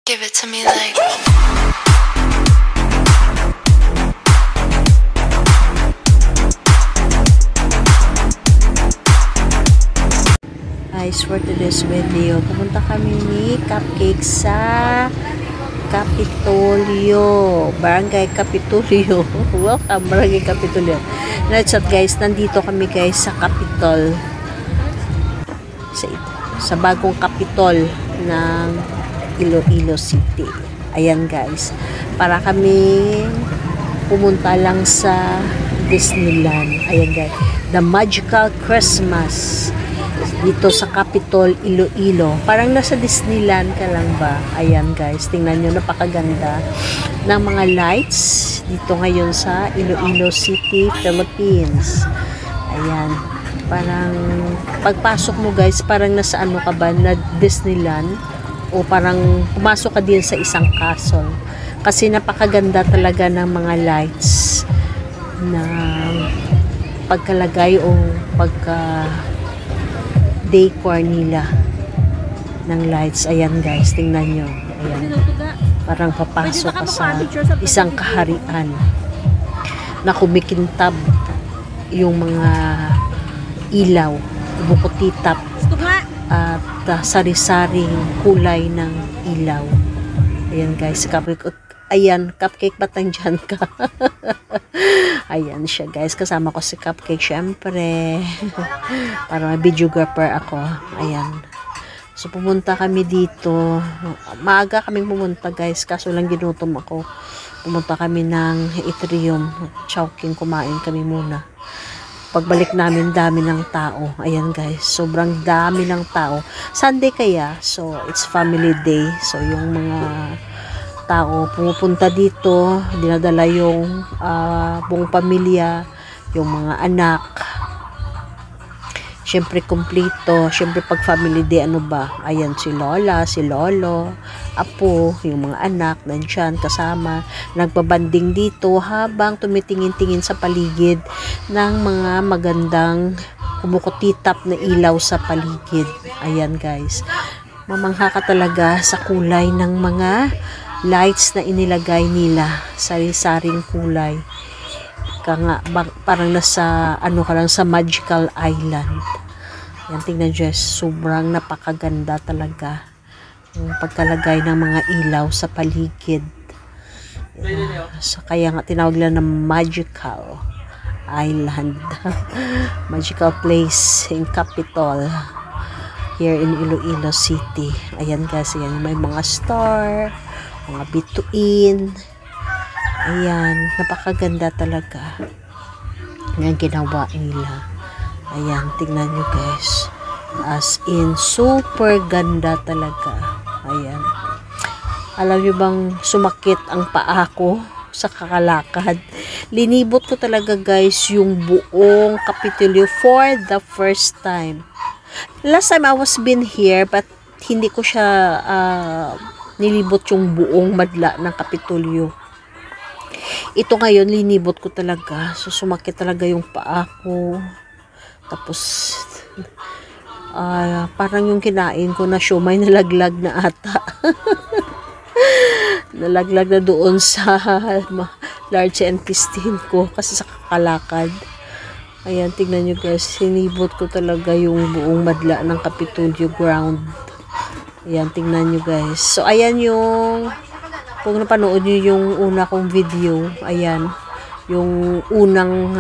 Give it to me like. Guys, for today's video, pumunta kami ni Cupcake sa Kapitolyo, Barangay Kapitolyo. Welcome, Barangay Kapitolyo. Let's up guys, nandito kami guys sa Capitol, sa bagong Capitol ng Iloilo City. Ayan guys, para kami pumunta lang sa Disneyland. Ayan guys, the Magical Christmas dito sa Capitol, Iloilo. Parang nasa Disneyland ka lang ba? Ayan guys, tingnan nyo, napakaganda ng mga lights dito ngayon sa Iloilo City, Philippines. Ayan, parang pagpasok mo guys, parang nasa ano ka ba, na Disneyland, o parang pumasok ka din sa isang castle. Kasi napakaganda talaga ng mga lights na pagkalagay o pagka decor nila ng lights. Ayan guys, tingnan nyo. Ayan, parang papasok ka sa isang kaharian na kumikintab yung mga ilaw, bukutitap at sari-saring kulay ng ilaw. Ayan guys, ayan, Cupcake, ba't nandyan ka? Ayan siya guys, kasama ko si Cupcake syempre. Para may videographer ako. Ayan, so pumunta kami dito, maaga kaming pumunta guys, kaso lang ginutom ako. Pumunta kami ng Atrium, Chowking, kumain kami muna. Pagbalik namin, dami ng tao. Ayan guys, sobrang dami ng tao. Sunday kaya, so it's family day. So yung mga tao pumupunta dito, dinadala yung buong pamilya, yung mga anak. Siyempre kompleto, siyempre pag family day, ano ba? Ayan, si Lola, si Lolo, apo, yung mga anak nandyan kasama, nagbabanding dito habang tumitingin-tingin sa paligid ng mga magandang kumukutitap na ilaw sa paligid. Ayan guys, mamangha ka talaga sa kulay ng mga lights na inilagay nila, sari-saring kulay. Parang nasa ano ka lang sa Magical Island. Yan, tingnan nyo, sobrang napakaganda talaga yung pagkalagay ng mga ilaw sa paligid. So, kaya nga tinawag nila na Magical Island. Magical place in Capitol here in Iloilo City. Ayan guys, ayan, may mga star, mga bituin. Ayan, napakaganda talaga ng ginawa nila. Ayan, tingnan nyo guys, as in super ganda talaga. Ayan, alam nyo bang sumakit ang paa ko sa kakalakad? Linibot ko talaga guys yung buong Kapitolyo for the first time. Last time I was been here, but hindi ko siya nilibot yung buong madla ng Kapitolyo. Ito ngayon, linibot ko talaga. So, sumakit talaga yung paa ko. Tapos, parang yung kinain ko na siomay, nalaglag na ata. Nalaglag na doon sa large intestine ko kasi sa kakalakad. Ayan, tignan nyo guys. Sinibot ko talaga yung buong madla ng Kapitolyo ground. Ayan, tingnan nyo guys. So, ayan yung, kung napanood nyo yung una kong video, ayan, yung unang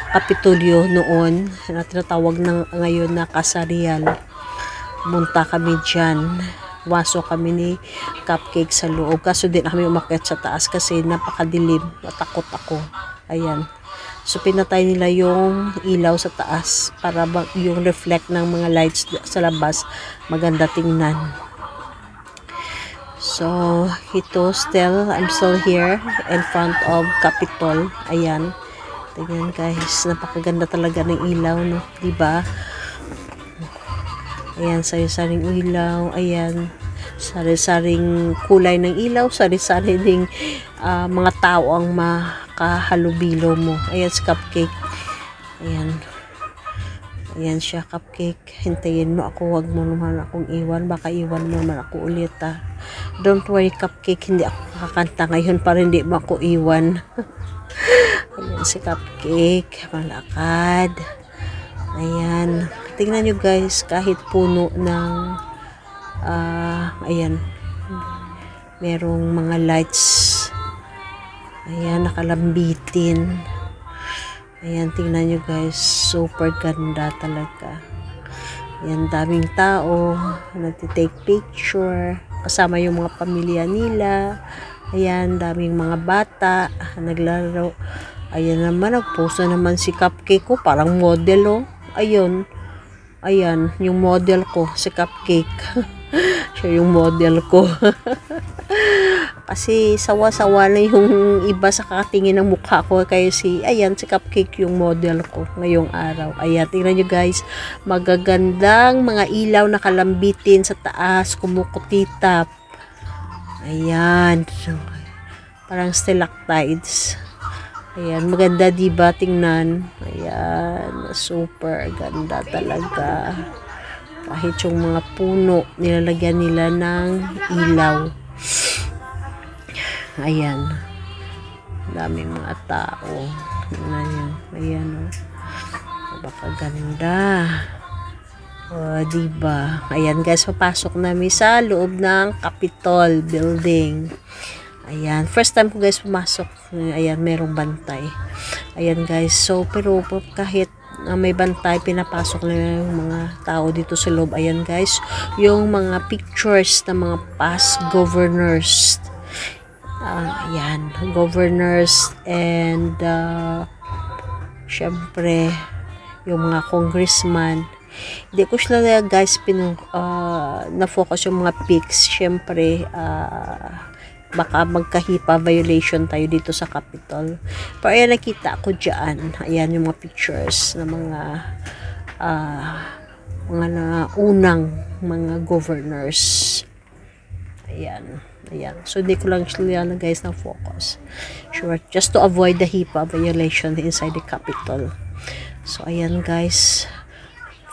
Kapitolyo noon, na tinatawag na ngayon na Kasarian. Munta kami dyan. Waso kami ni Cupcake sa loob. Kaso din kami umakyat sa taas kasi napakadilim. Natakot ako. Ayan. So, pinatay nila yung ilaw sa taas para yung reflect ng mga lights sa labas maganda tingnan. So, I'm still here in front of Capitol. Ayan. Tingnan guys, napakaganda talaga ng ilaw, no? Diba? Ayan, sari-saring ilaw. Ayan, sari-saring kulay ng ilaw, sari-saring mga tao ang makahalubilo mo. Ayan si Cupcake. Ayan. Ayan siya, Cupcake. Hintayin mo ako, wag mo naman akong iwan. Baka iwan mo naman ako ulit, Don't worry, Cupcake, hindi ako kakanta ngayon para hindi mo ako iwan. Ayan si Cupcake, malakad. Ayan. Tingnan nyo guys, kahit puno ng ayan, merong mga lights. Ayan, nakalambitin. Ayan, tingnan nyo guys, super ganda talaga. Ayan, daming tao, nagtitake picture, kasama yung mga pamilya nila. Ayan, daming mga bata, naglaro. Ayan naman, nagpost na naman si Cupcake ko, parang model oh. Ayun, ayan, yung model ko, si Cupcake. Siya yung model ko. Kasi sawa-sawa na yung iba sa kakatingin ng mukha ko. Kaya si Cupcake yung model ko ngayong araw. Ayan, tingnan nyo guys, magagandang mga ilaw na kalambitin sa taas, kumukutitap. Ayan, parang stalactites. Ayan, maganda diba tingnan? Ayan, super ganda talaga. Kahit yung mga puno, nilalagyan nila ng ilaw. Ayan. Daming mga tao. Ayan o. Baka ganda. O, diba? Ayan guys, papasok namin sa loob ng Capitol building. Ayan, first time ko guys pumasok. Ayan, merong bantay. Ayan guys, so pero kahit may bantay, pinapasok na yung mga tao dito sa loob. Ayan guys, yung mga pictures ng mga past governors. Ayan, governors and syempre yung mga congressman. Hindi ko sila guys na-focus yung mga pics. Syempre baka magkahipa violation tayo dito sa Capitol. Pero ayan, nakita ako dyan. Ayan yung mga pictures ng mga unang mga governors. Ayan. Ayan. So, hindi ko lang sila guys na focus. Sure. Just to avoid the HIPAA violation inside the Capitol. So, ayan guys.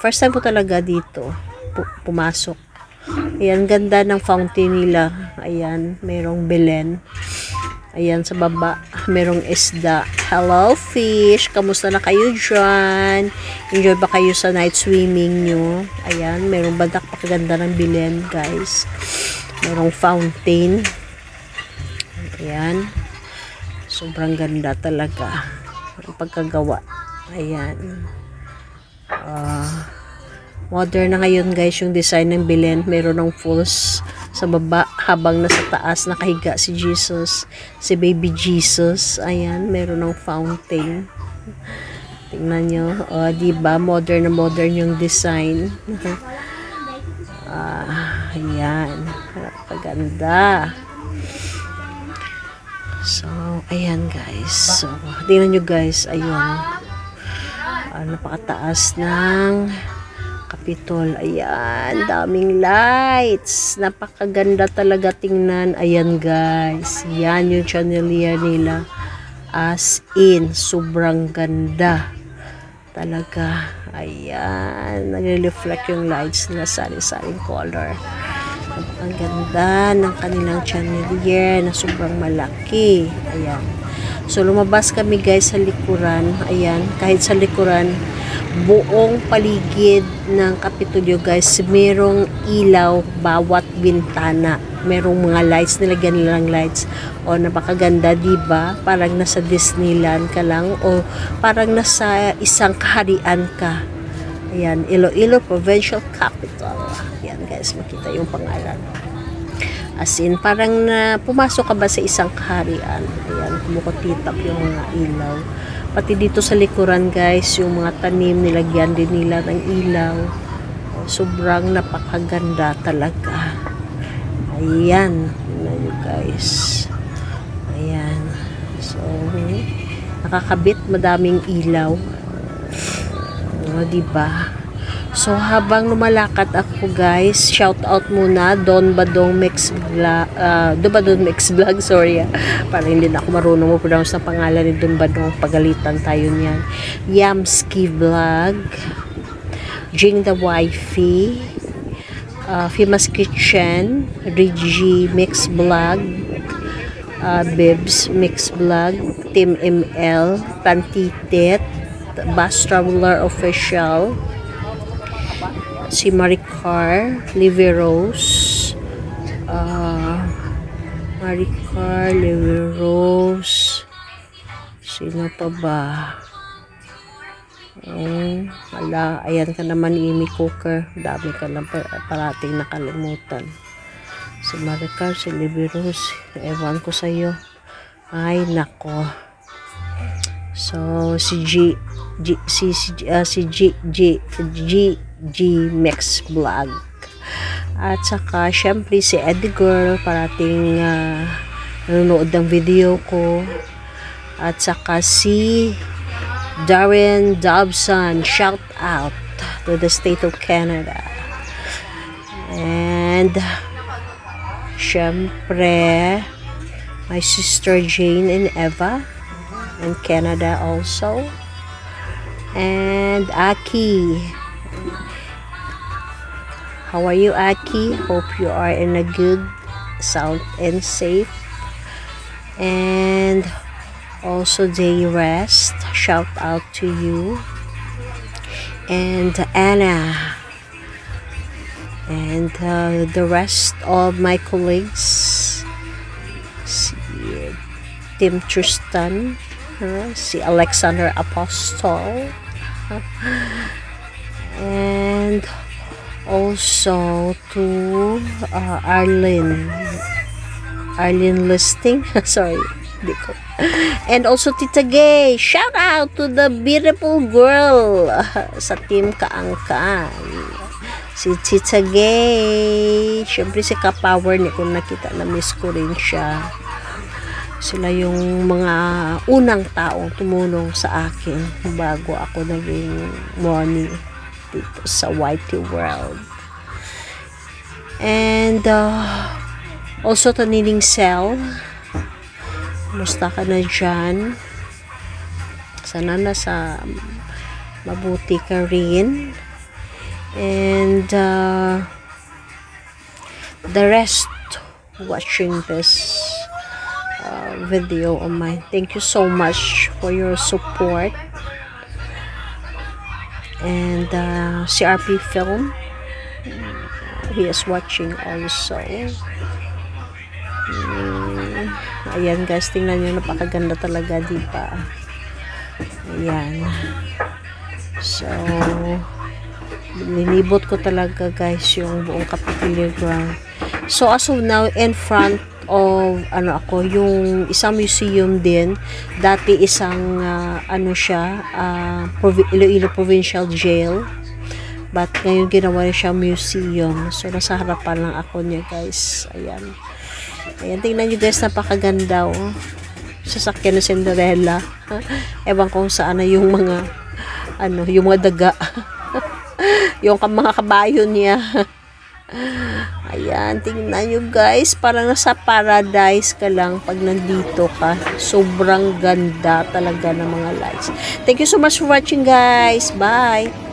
First time po talaga dito pumasok. Ayan, ganda ng fountain nila. Ayan, merong Belen. Ayan, sa baba, merong isda. Hello, fish! Kamusta na kayo dyan? Enjoy ba kayo sa night swimming nyo? Ayan, merong badak, pakaganda ng Belen, guys. Merong fountain. Ayan. Sobrang ganda talaga. Ang pagkagawa. Ayan. Modern na ngayon guys yung design ng Belen. Meron ng falls sa baba habang nasa taas nakahiga si Jesus, si baby Jesus. Ayan, meron ng fountain. Tingnan nyo, diba modern na modern yung design. Ayan, napakaganda. So ayan guys, so tingnan nyo guys, ayun, napakataas ng Capitol. Ayan, daming lights. Napakaganda talaga tingnan. Ayan guys. Yan yung chandelier nila. As in, sobrang ganda. Talaga. Ayan. Nagre-reflect yung lights nila sari-saring color. Ang ganda ng kanilang chandelier na sobrang malaki. Ayan. So, lumabas kami guys sa likuran. Ayan. Kahit sa likuran, buong paligid ng Kapitolyo guys, merong ilaw bawat bintana. Merong mga lights, nilagyan nilang lights. O, napakaganda, diba? Parang nasa Disneyland ka lang o parang nasa isang kaharian ka. Ayan, Iloilo Provincial Capital. Ayan guys, makita yung pangalan. As in, parang pumasok ka ba sa isang kaharian. Ayan, kumukutitap yung mga ilaw. Pati dito sa likuran guys, yung mga tanim, nilagyan din nila ng ilaw. Sobrang napakaganda talaga. Ayan. Tingnan nyo guys. Ayan. So, nakakabit, madaming ilaw. Diba? So, habang lumalakad ako guys, shout out muna Don Badong Mix Vlog, sorry para hindi na ako marunong mo-pronounce ng pangalan ni Don Badong, pagalitan tayo niyan. Yamski Vlog, Jing the Wifey, Famous Kitchen, Rigi Mix Vlog, Bibs Mix Vlog, Team ML, Pantitit, Bus Traveler Official, si Maricar, Livy Rose, Maricar, Livy Rose, sino pa ba? Ala, ayan ka naman, Amy Cooker, dami ka na parating nakalimutan. Si Maricar, si Livy Rose, ewan ko sa'yo. Ay, nako. So, si G Mix Vlog. At saka, syempre, si Eddie Girl, parating nanonood ng video ko. At saka, si Darren Dobson, shout out to the state of Canada. And syempre my sister Jane and Eva in Canada also, and Aki. How are you, Aki? Hope you are in a good, sound and safe. And also Day Rest, shout out to you. And Anna, and the rest of my colleagues, si Tim Tristan, si Alexander Apostol, and also to Arlene Listing, sorry, and also Tita Gay, shout out to the beautiful girl sa Team Kaangkan, si Tita Gay. Syempre si Ka-Power ni, kung nakita na miss ko rin siya. Sila yung mga unang taong tumulong sa akin bago ako naging money dito sa YT World. And also to Nining Cell, musta ka na dyan? Sana nasa mabuti ka rin. And the rest watching this video of mine, thank you so much for your support. And CRP Film, he is watching also. Ayan guys, tingnan nyo, napakaganda talaga, diba? Ayan. So linibot ko talaga guys yung buong Kapitolyo ground. So as of now, in front of yung isang museum din, dati isang Iloilo Provincial Jail, but ngayon ginawa siya museum. So nasa harapan lang ako niya guys. Ayan, tingnan nyo guys, napakaganda, oh. Sasakyan ng Cinderella. Ewan kung saan na yung mga yung mga daga. Yung mga kabayo niya. Ayan, tingnan nyo guys, parang nasa paradise ka lang pag nandito ka. Sobrang ganda talaga ng mga lights. Thank you so much for watching guys. Bye!